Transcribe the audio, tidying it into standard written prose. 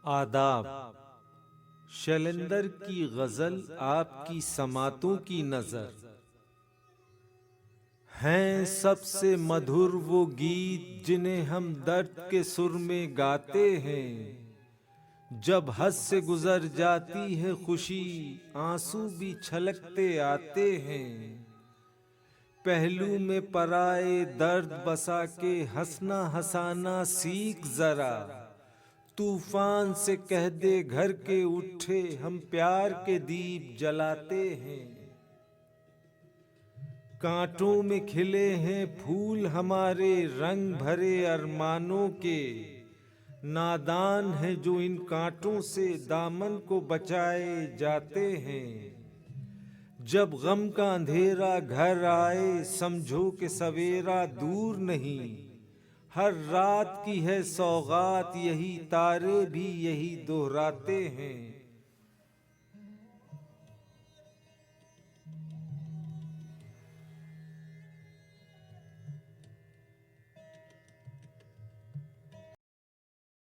आदाब। शैलेंद्र की गजल आपकी समातों की नजर। हैं सबसे मधुर वो गीत जिन्हें हम दर्द के सुर में गाते हैं। जब हद से गुजर जाती है खुशी, आंसू भी छलकते आते हैं। पहलू में पराए दर्द बसा के हंसना हंसाना सीख जरा। तूफान से कह दे घर के उठे, हम प्यार के दीप जलाते हैं। कांटों में खिले हैं फूल हमारे, रंग भरे अरमानों के। नादान है जो इन कांटों से दामन को बचाए जाते हैं। जब गम का अंधेरा घर आए, समझो कि सवेरा दूर नहीं। हर रात की है सौगात यही, तारे भी यही दोहराते हैं।